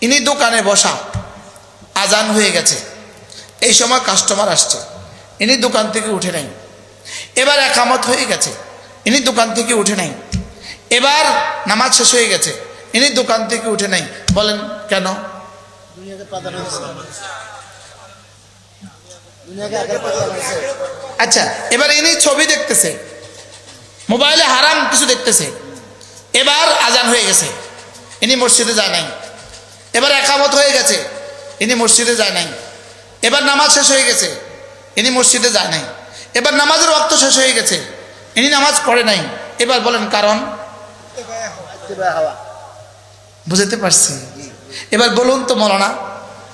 ইনি দোকানে বসা, আজান হয়ে গেছে, এই সময় কাস্টমার আসছে, ইনি দোকান থেকে উঠে নাই। এবার একামত হয়ে গেছে, ইনি দোকান থেকে উঠে নাই। এবার নামাজ শেষ হয়ে গেছে, ইনি দোকান থেকে উঠে নাই। বলেন কেন? আচ্ছা, এবার ইনি ছবি দেখতেছে, মোবাইলে হারাম কিছু দেখতেছে। এবার আজান হয়ে গেছে, ইনি মসজিদে যায় নাই। এবার একামত হয়ে গেছে, ইনি মসজিদে যায় নাই। এবার নামাজ শেষ হয়ে গেছে, ইনি মসজিদে যায় নাই। এবার নামাজের ওয়াক্ত শেষ হয়ে গেছে, ইনি নামাজ পড়ে নাই। এবার বলেন কারণ? বুঝতে পারছি? এবার বলুন তো মৌলানা,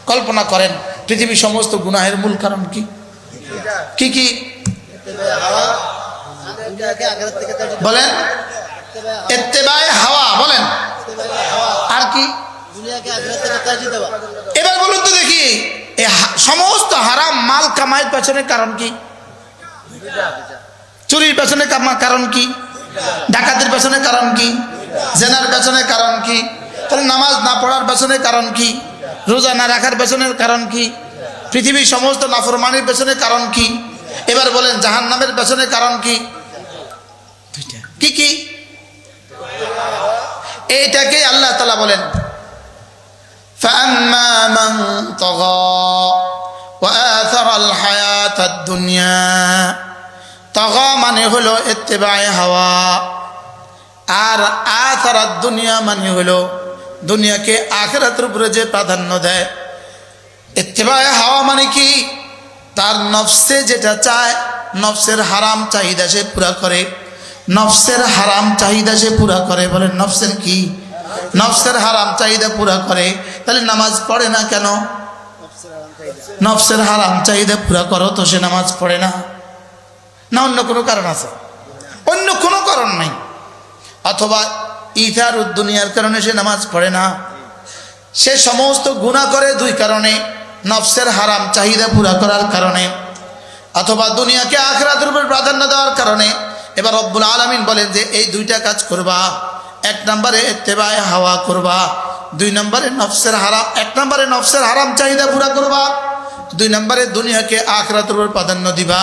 কল্পনা করেন পৃথিবীর সমস্ত গুনাহের মূল কারণ কি কি কি বলেন? ইত্তেবায়ে হাওয়া। বলেন আর কি? এবার বলুন তো দেখি, সমস্ত হারাম মাল কামাইয়ের পেছনে কারণ কি? চুরির পেছনে কারণ কি? ডাকাতের পেছনে কারণ কি? জেনার পেছনে কারণ কি? তাহলে নামাজ না পড়ার পেছনে কারণ কি? রোজা না রাখার পেছনের কারণ কি? পৃথিবীর সমস্ত নাফরমানির পেছনে কারণ কি? এবার বলেন জাহান্নামের পেছনে কারণ কি? কি কি? এইটাকে আল্লাহ তাআলা বলেন فَأَمَّا مَنْ طَغَى وَآثَرَ الْحَيَاةَ الدُّنْيَا। তাগা মানে হলো ইত্তেবায়ে হাওয়া, আর আথারাত দুনিয়া মানে হলো দুনিয়াকে আখিরাতের উপরে যে প্রাধান্য দেয়। ইত্তেবায়ে হাওয়া মানে কি? তার নফসে যেটা চায়, নফসের হারাম চাহিদা সে পুরা করে। নফসের হারাম চাহিদা সে পুরা করে। বলেন নফসের কি? নফসের হারাম চাহিদা পুরা করে। তাহলে নামাজ পড়ে না কেন? নফসের হারাম চাহিদা পুরা করো তো সে নামাজ পড়ে না? না অন্য কোনো কারণ আছে? অন্য কোনো কারণ নাই। অথবা ইথারুদ দুনিয়ার কারণে সে নামাজ পড়ে না। সে সমস্ত গুনাহ করে দুই কারণে, নফসের হারাম চাহিদা পুরা করার কারণে, অথবা দুনিয়াকে আখিরাতের উপর প্রাধান্য দেওয়ার কারণে। এবার রব্বুল আলামিন বলেন যে এই দুইটা কাজ করবা। এক নম্বরে ইত্তেবায়ে হাওয়া করবা, দুই নম্বরে নফসের হারাম, এক নম্বরে নফসের হারাম চাহিদা পুরা করবা, দুই নম্বরে দুনিয়াকে আখিরাতের উপর প্রাধান্য দিবা।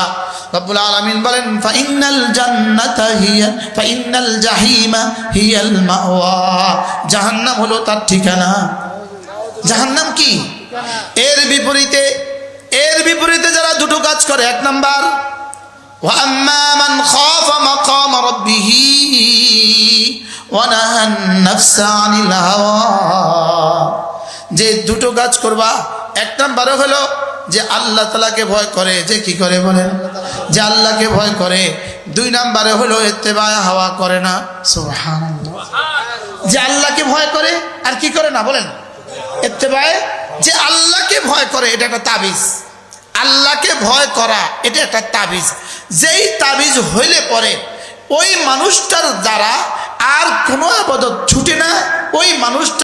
রব্বুল আলামিন বলেন ফাইনাল জান্নাতা হিয়া ফাইনাল জাহিমা হিয়াল মাওয়া। জাহান্নাম হলো তার ঠিকানা। জাহান্নাম কি? এর বিপরীতে যারা দুটো কাজ করে, এক নাম্বার ওয়া আম্মা মান খাফা মাকাম রাব্বিহি ওয়া নাহান নাফসা আনিল হাওয়া। যে দুটো কাজ করবা, এক নাম্বারে হলো যে আল্লাহ তাআলাকে ভয় করে, যে কি করে বলেন? যে আল্লাহকে ভয় করে। দুই নাম্বারে হলো ইত্তেবায়ে হাওয়া করে না। সুবহানাল্লাহ। যে আল্লাহকে ভয় করে আর কি করে না বলেন? ইত্তেবায়ে। যে আল্লাহকে ভয় করে এটা একটা তাবিজ। আল্লাহকে ভয় করা এটা একটা তাবিজ। যেই তাবিজ হইলে পরে ওই মানুষটার দ্বারা আর কোনো ইবাদত ছুটে না, ওই মানুষটা